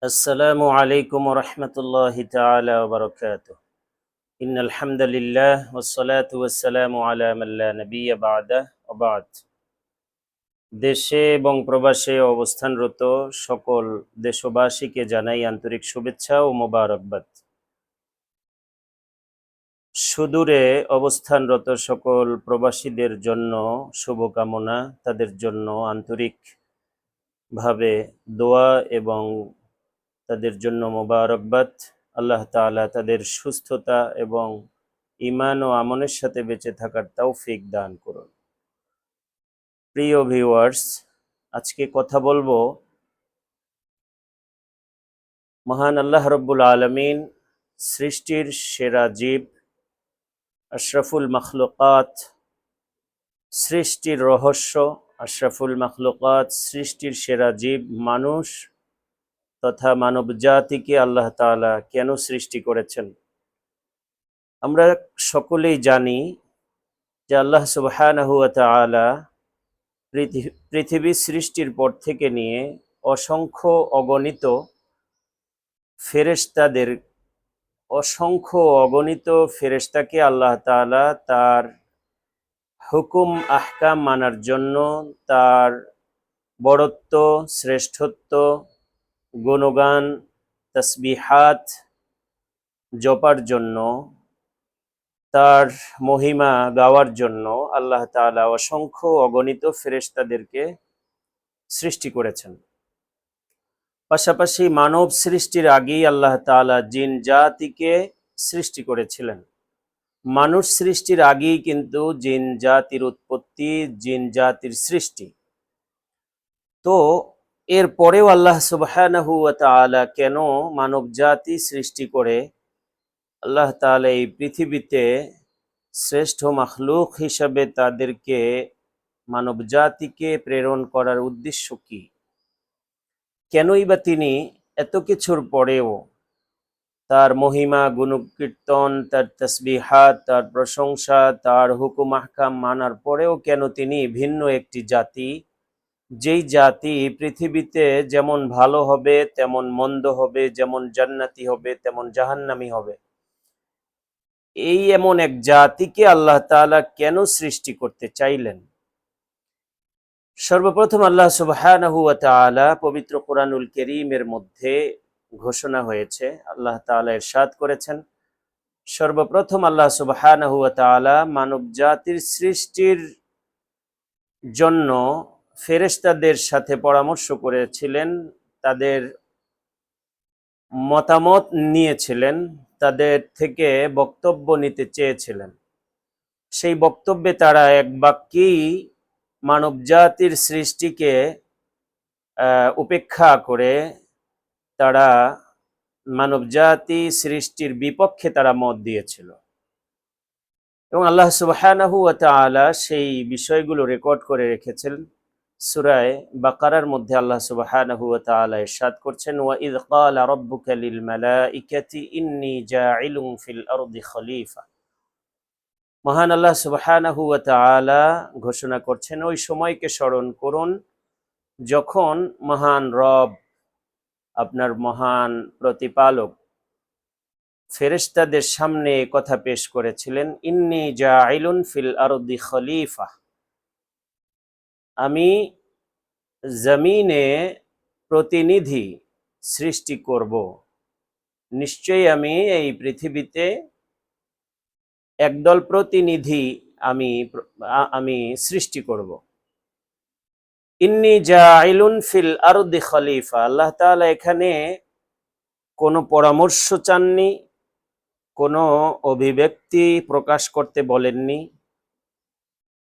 السلام عليكم ورحمة الله تعالى وبركاته إن الحمد لله والصلاة والسلام على من لا نبي بعده وبعد দেশে এবং প্রবাসে অবস্থানরত সকল দেশবাসীকে জানাই আন্তরিক শুভেচ্ছা ও মোবারকবাদ। সুদূরে অবস্থানরত সকল প্রবাসীদের জন্য শুভকামনা, তাদের জন্য আন্তরিকভাবে দোয়া এবং তাদের জন্য মোবারকবাদ। আল্লাহ তাআলা তাদের সুস্থতা এবং ঈমান ও আমলের সাথে বেঁচে থাকার তৌফিক দান করুন। প্রিয় ভিউয়ার্স, আজকে কথা বলবো মহান আল্লাহ রাব্বুল আলামিন সৃষ্টির সেরা জীব, আশরাফুল মাখলুকাত, সৃষ্টির রহস্য, আশরাফুল মাখলুকাত, সৃষ্টির সেরা জীব মানুষ তথা মানব জাতিকে আল্লাহ তাআলা কেন সৃষ্টি করেছেন। আমরা সকলেই জানি যে আল্লাহ সুবহানাহু ওয়া তাআলা পৃথিবী সৃষ্টির পর থেকে নিয়ে অসংখ্য অগণিত ফেরেশতাকে আল্লাহ তাআলা তার হুকুম আহকাম মানার জন্য, তার বড়ত্ব, শ্রেষ্ঠত্ব, গুণগান, তাসবিহাত জপার জন্য, তার মহিমা গাওয়ার জন্য আল্লাহ তাআলা অসংখ্য অগণিত ফেরেশতাদেরকে সৃষ্টি করেছেন। পাশাপাশি মানব সৃষ্টির আগেই আল্লাহ তাআলা জিন জাতিকে সৃষ্টি করেছিলেন। মানুষ সৃষ্টির আগেই কিন্তু জিন জাতির উৎপত্তি, জিন জাতির সৃষ্টি। তো এর পরেও আল্লাহ সুবহানাহু ওয়া তাআলা কেন মানব জাতি সৃষ্টি করে আল্লাহ তাআলা এই পৃথিবীতে শ্রেষ্ঠ মাখলুক হিসাবে তাদেরকে, মানব জাতিকে প্রেরণ করার উদ্দেশ্য কি? কেনই বা তিনি এত কিছুর পরেও তার মহিমা, গুণকীর্তন, তার তাসবিহাত, তার প্রশংসা, তার হুকুম আহকাম মানার পরেও কেন তিনি ভিন্ন একটি জাতি, যেই জাতি পৃথিবীতে যেমন ভালো হবে তেমন মন্দ হবে, যেমন জান্নাতি হবে তেমন জাহান্নামী হবে, এই এমন এক জাতিকে আল্লাহ তাআলা কেন সৃষ্টি করতে চাইলেন? সর্বপ্রথম আল্লাহ সুবহানাহু ওয়া তাআলা পবিত্র কোরআনুল কারীমের মধ্যে ঘোষণা হয়েছে, আল্লাহ তাআলা ইরশাদ করেছেন, সর্বপ্রথম আল্লাহ সুবহানাহু ওয়া তাআলা মানব জাতির সৃষ্টির জন্য ফেরেশতাদের সাথে পরামর্শ করেছিলেন, তাদের মতামত নিয়েছিলেন, তাদের থেকে বক্তব্য নিতে চেয়েছিলেন। সেই বক্তব্যে তারা এক বাক্যেই মানব জাতির সৃষ্টিকে উপেক্ষা করে তারা মানব জাতি সৃষ্টির বিপক্ষে তারা মত দিয়েছিল। এবং আল্লাহ সুবহানাহু ওয়া তাআলা সেই বিষয়গুলো রেকর্ড করে রেখেছেন। সূরা বাকারার মধ্যে আল্লাহ সুবহানাহু ওয়া তাআলা ইরশাদ করছেন, ওয়া ইয ক্বালা রাব্বুকা লিল মালাইকাতি ইন্নী জাইলুন ফিল আরদি খলিফা। মহান আল্লাহ সুবহানাহু ওয়া তাআলা ঘোষণা করছেন, ওই সময়কে স্মরণ করুন যখন মহান রব, আপনার মহান প্রতিপালক ফেরেশতাদের সামনে কথা পেশ করেছিলেন, ইন্নী জাইলুন ফিল আরদি খলিফা, আমি জমিনে প্রতিনিধি সৃষ্টি করব, নিশ্চয়ই আমি এই পৃথিবীতে একদল প্রতিনিধি আমি সৃষ্টি করব। ইন্নী জাইলুন ফিল আরদি খলিফা, আল্লাহ তাআলা এখানে কোনো পরামর্শ চাননি, কোনো অভিব্যক্তি প্রকাশ করতে বলেননি।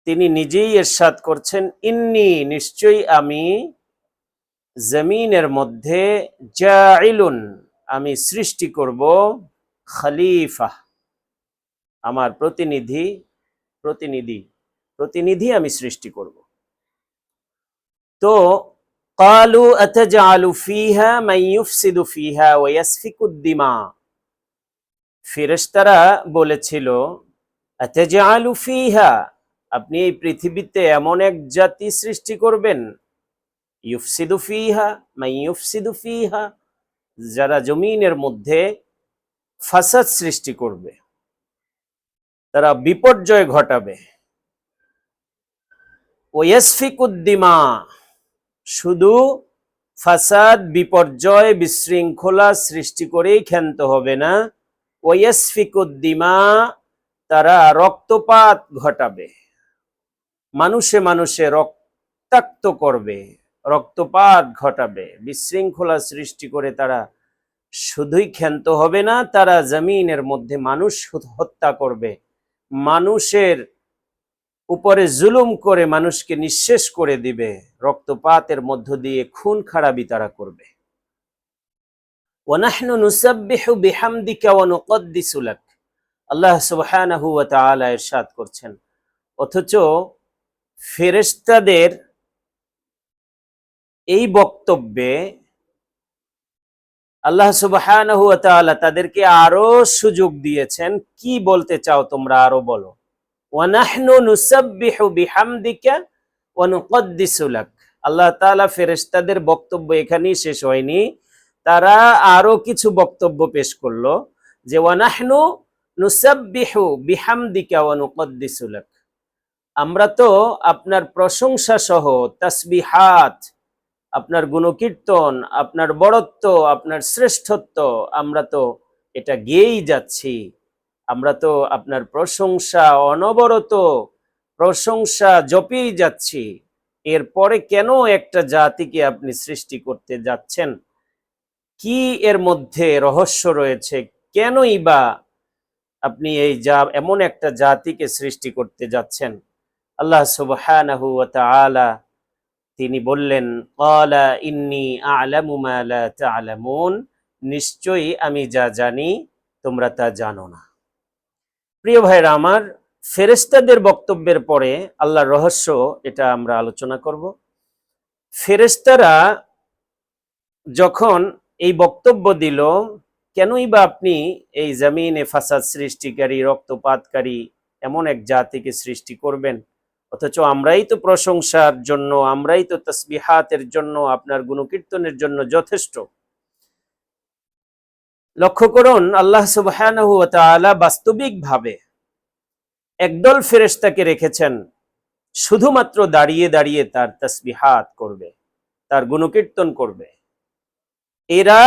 তিনি নিজেই ইরশাদ করছেন, ইন্নী, নিশ্চয়ই আমি জমিনের মধ্যে জাইলুন, আমি সৃষ্টি করব, খলিফা, আমার প্রতিনিধি আমি সৃষ্টি করব। তো ক্বালু আতাজআলু ফীহা মান ইউফসিদু ফীহা ওয়া ইয়াসফিকুদ দিমা, ফেরেশতারা বলেছিল, আতাজআলু ফীহা, আপনি এই পৃথিবীতে এমন এক জাতি সৃষ্টি করবেন, ইউফসিদু ফীহা মান ইউফসিদু ফীহা, যারা জমিনের মধ্যে ফাসাদ সৃষ্টি করবে, তারা বিপর্যয় ঘটাবে। ওয়াসফিকুদ্দিমা, শুধু ফাসাদ, বিপর্যয়, বিশৃঙ্খলা সৃষ্টি করেই ক্ষান্ত হবে না, ওয়াসফিকুদ্দিমা, তারা রক্তপাত ঘটাবে, মানুষে মানুষে রক্তাক্ত করবে, রক্তপাত ঘটাবে, বিশৃঙ্খলা সৃষ্টি করে তারা শুধুই ক্ষান্ত হবে না, তারা জমিনের মধ্যে মানুষ হত্যা করবে, মানুষের উপরে জুলুম করে মানুষকে নিঃশেষ করে দিবে, রক্তপাতের মধ্য দিয়ে খুন খারাপি তারা করবে। ওয়ানাহনু নুসাব্বিহু বিহামদিকা ওয়া নুকদ্দিসু লাক, আল্লাহ সুবহানাহু ওয়া তাআলা ইরশাদ করছেন, অথচ ফেরেশতাদের এই বক্তব্যে আল্লাহ সুবহানাহু ওয়া তাআলা তাদেরকে আরো সুযোগ দিয়েছেন। কি বলতে চাও তোমরা, আরো বলো। ওয়ানাহনু নুসাব্বিহু বিহামদিকা ওয়া নুকদ্দিসু লাক, আল্লাহ তাআলা ফেরেশতাদের বক্তব্য এখানেই শেষ হয়নি, তারা আরো কিছু বক্তব্য পেশ করলো যে ওয়ানাহনু নুসাব্বিহু বিহামদিকা ওয়া নুকদ্দিসু লাক, আমরা তো আপনার প্রশংসা সহ তাসবিহাত, আপনার গুণকীর্তন, আপনার বড়ত্ব, আপনার শ্রেষ্ঠত্ব, আমরা তো এটা গেয়েই যাচ্ছি, আমরা তো আপনার প্রশংসা অনবরত প্রশংসা জপেই যাচ্ছি, এরপরে কেন একটা জাতিকে আপনি সৃষ্টি করতে যাচ্ছেন? কি এর মধ্যে রহস্য রয়েছে? কেনই বা আপনি এমন একটা জাতিকে সৃষ্টি করতে যাচ্ছেন? আল্লাহ সুবহানাহু ওয়া তাআলা তিনি বললেন, ক্বালা ইন্নী আ'লামু মা লা তা'লামুন, নিশ্চয়ই আমি যা জানি তোমরা তা জানো না। প্রিয় ভাইরা আমার, ফেরেশতাদের বক্তব্যের পরে আল্লাহর রহস্য, এটা আমরা আলোচনা করব। ফেরেশতারা যখন এই বক্তব্য দিল, কেনই বা আপনি এই জমিনে ফাসাদ সৃষ্টিকারী, রক্তপাতকারী এমন এক জাতিকে সৃষ্টি করবেন, অথচ আমরাই তো প্রশংসার জন্য, আমরাই তো তাসবিহাতের জন্য, আপনার গুণকীর্তনের জন্য যথেষ্ট। লক্ষ্য করুন, আল্লাহ সুবহানাহু ওয়া তাআলা বাস্তবিকভাবে একদল ফেরেশতাকে রেখেছেন শুধুমাত্র দাঁড়িয়ে দাঁড়িয়ে তার তাসবিহাত করবে, তার গুণকীর্তন করবে। এরা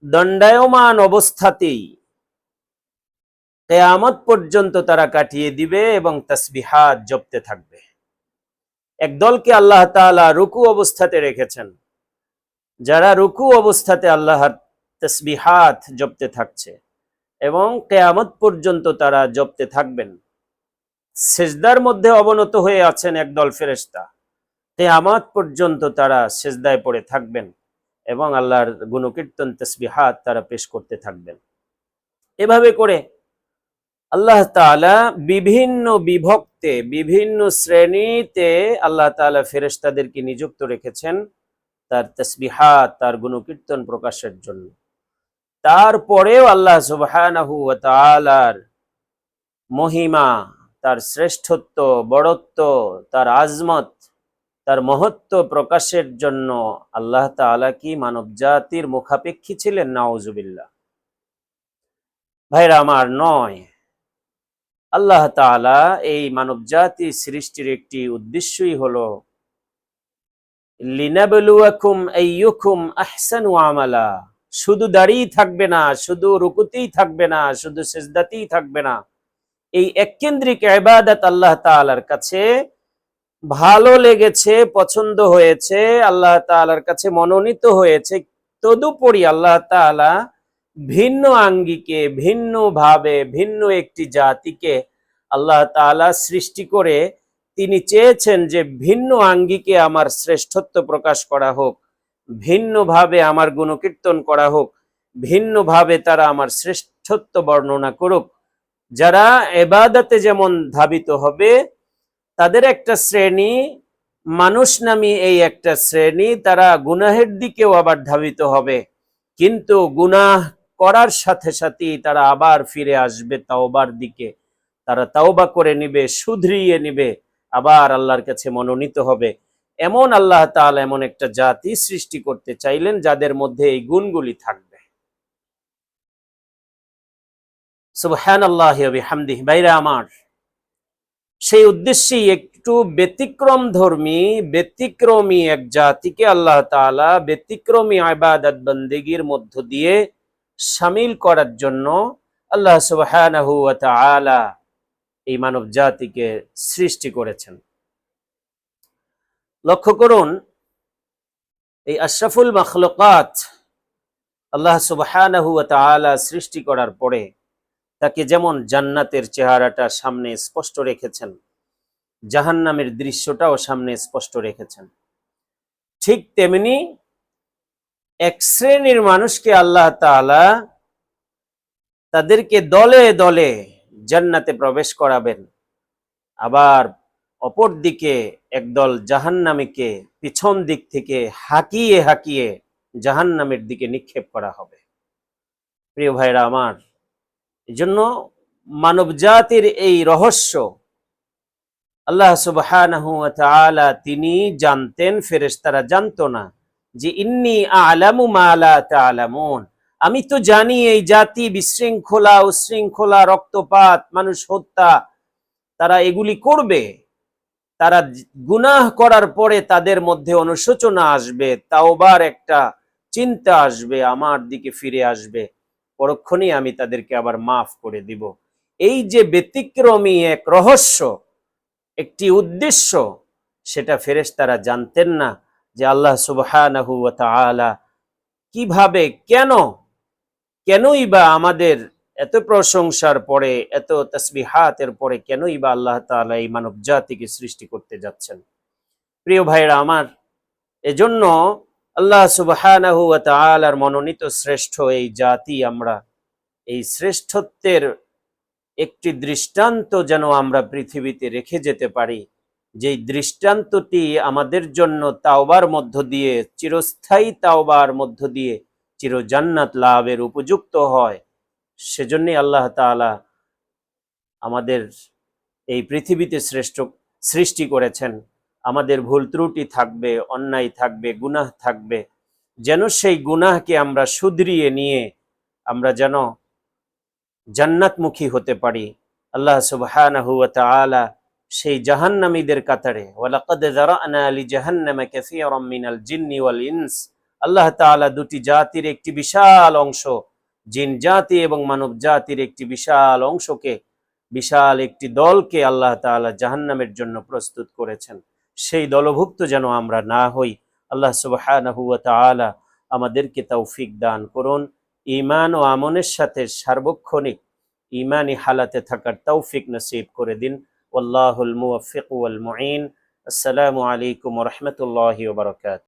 দণ্ডায়মান অবস্থাতেই কিয়ামত পর্যন্ত তারা কাটিয়ে দিবে এবং তাসবিহাত জপতে থাকবে। একদলকে আল্লাহ তাআলা রুকু অবস্থাতে রেখেছেন, যারা রুকু অবস্থাতে আল্লাহর তাসবিহাত জপতে থাকছে এবং কিয়ামত পর্যন্ত তারা জপতে থাকবেন। সিজদার মধ্যে অবনত হয়ে আছেন একদল ফেরেশতা, কিয়ামত পর্যন্ত তারা সিজদায় পড়ে থাকবেন এবং আল্লাহর গুণকীর্তন তাসবিহাত তারা পেশ করতে থাকবেন। এভাবে করে আল্লাহ তাআলা বিভিন্ন বিভক্তে, বিভিন্ন শ্রেণীতে আল্লাহ তাআলা ফেরেশতাদেরকে নিযুক্ত রেখেছেন তার তাসবিহাত, তার গুণকীর্তন প্রকাশের জন্য। তারপরেও আল্লাহ সুবহানাহু ওয়া তাআলার মহিমা, তার শ্রেষ্ঠত্ব, বড়ত্ব, তার আজমত, তার মহত্ব প্রকাশের জন্য আল্লাহ তাআলা কি মানব জাতির মুখাপেক্ষী ছিলেন? নাউজুবিল্লাহ। ভাইরা আমার, নয়। আল্লাহ তাআলা এই মানব জাতি সৃষ্টির একটি উদ্দেশ্যই হলো লিনাবলুয়াকুম আইয়ুকুম আহসানু আমালা, শুধু দাঁড়িয়ে থাকবে না, শুধু রুকুতেই থাকবে না, শুধু সিজদাতেই থাকবে না। এই এককেন্দ্রিক ইবাদত আল্লাহ তাআলার কাছে ভালো লেগেছে, পছন্দ হয়েছে, আল্লাহ তাআলার কাছে মনোনীত হয়েছে। তদুপরি আল্লাহ তাআলা ভিন্ন আঙ্গিকে, ভিন্ন ভাবে, ভিন্ন একটি জাতিকে আল্লাহ তাআলা সৃষ্টি করে তিনি চেয়েছেন যে ভিন্ন আঙ্গিকে আমার শ্রেষ্ঠত্ব প্রকাশ করা হোক, ভিন্নভাবে আমার গুণকীর্তন করা হোক, ভিন্নভাবে তারা আমার শ্রেষ্ঠত্ব বর্ণনা করুক। যারা ইবাদতে যেমন ধাবিত হবে, তাদের একটা শ্রেণী, মানুষ নামী এই একটা শ্রেণী, তারা গুনাহের দিকেও আবার ধাবিত হবে, কিন্তু গুনাহ করার সাথে সাথেই তারা আবার ফিরে আসবে তাওবার দিকে। তারা তাওবা করে নিবে, শুধরিয়ে নিবে, আবার আল্লাহর কাছে মনোনীত হবে। এমন আল্লাহ তাআলা এমন একটা জাতি সৃষ্টি করতে চাইলেন যাদের মধ্যে এই গুণগুলি থাকবে। সুবহানাল্লাহি ওয়া বিহামদিহি। ভাইরা আমার, সেই উদ্দেশ্যেই একটু ব্যতিক্রমী এক জাতিকে আল্লাহ তাআলা ব্যতিক্রমী ইবাদত বন্দেগীর মধ্য দিয়ে শামিল করার জন্য আল্লাহ সুবহানাহু ওয়া তাআলা এই মানব জাতিকে সৃষ্টি করেছেন। লক্ষ্য করুন, এই আশরাফুল মাখলুকাত আল্লাহ সুবহানাহু ওয়া তাআলা সৃষ্টি করার পরে তাকে যেমন জান্নাতের চেহারাটা সামনে স্পষ্ট রেখেছেন, জাহান্নামের দৃশ্যটাও সামনে স্পষ্ট রেখেছেন, ঠিক তেমনি এক শ্রেণীর মানুষকে আল্লাহ তাআলা তাদেরকে দলে দলে জান্নাতে প্রবেশ করাবেন, আবার অপর দিকে একদল জাহান্নামীকে পিছন দিক থেকে হাঁকিয়ে হাঁকিয়ে জাহান্নামের দিকে নিক্ষেপ করা হবে। প্রিয় ভাইরা আমার, এজন্য মানব জাতির এই রহস্য আল্লাহ সুবহানাহু ওয়া তাআলা তিনি জানতেন, ফেরেশতারা জানতো না। যে ইন্নী আ'লামু মা লা তা'লামুন, আমি তো জানি এই জাতি বিশৃঙ্খলা, উশৃঙ্খলা, রক্তপাত, মানুষ হত্যা তারা এগুলি করবে। তারা গুনাহ করার পরে তাদের মধ্যে অনুশোচনা আসবে, তাওবার একটা চিন্তা আসবে, আমার দিকে ফিরে আসবে, পরক্ষণেই আমি তাদেরকে আবার মাফ করে দিব। এই যে ব্যতিক্রমী এক রহস্য, একটি উদ্দেশ্য, সেটা ফেরেশতারা জানতেন না যে আল্লাহ সুবহানাহু ওয়া তাআলা কিভাবে, কেনই বা আমাদের এত প্রশংসার পরে, এত তাসবিহাতের পরে কেনই বা আল্লাহ তাআলা এই মানব জাতিকে সৃষ্টি করতে যাচ্ছেন। প্রিয় ভাইরা আমার, এজন্য আল্লাহ সুবহানাহু ওয়া তাআলার মনোনীত শ্রেষ্ঠ এই জাতি আমরা, এই শ্রেষ্ঠত্বের একটি দৃষ্টান্ত যেন আমরা পৃথিবীতে রেখে যেতে পারি, যেই দৃষ্টান্তটি আমাদের জন্য তাওবার মধ্য দিয়ে, চিরস্থায়ী তাওবার মধ্য দিয়ে চির জান্নাত লাভের উপযুক্ত হয়। সেজন্যই আল্লাহ তাআলা আমাদের এই পৃথিবীতে সৃষ্টি করেছেন। আমাদের ভুল ত্রুটি থাকবে, অন্যায় থাকবে, গুনাহ থাকবে, যেন সেই গুনাহকে আমরা শুধরিয়ে নিয়ে আমরা যেন জান্নাতমুখী হতে পারি। আল্লাহ সুবহানাহু ওয়া তাআলা সেই জাহান্নামীদের কাতারে ওয়ালাকাদ যারানা লিজাহান্নামা কাসীরাম মিনাল জিন্নি ওয়াল ইনস, আল্লাহ তাআলা দুটি জাতির একটি বিশাল অংশ, জিন জাতি এবং মানব জাতির একটি বিশাল অংশকে, বিশাল একটি দলকে আল্লাহ তাআলা জাহান্নামের জন্য প্রস্তুত করেছেন। সেই দলভুক্ত যেন আমরা না হই। আল্লাহ সুবহানাহু ওয়া তাআলা আমাদেরকে তৌফিক দান করুন, ঈমান ও আমলের সাথে সার্বক্ষণিক ঈমানি হালাতে থাকার তৌফিক নসিব করে দিন। ওয়াল্লাহুল মুওয়াফফিক ওয়াল মুঈন। আসসালামু আলাইকুম ওয়া রাহমাতুল্লাহি ওয়া বারাকাতুহু।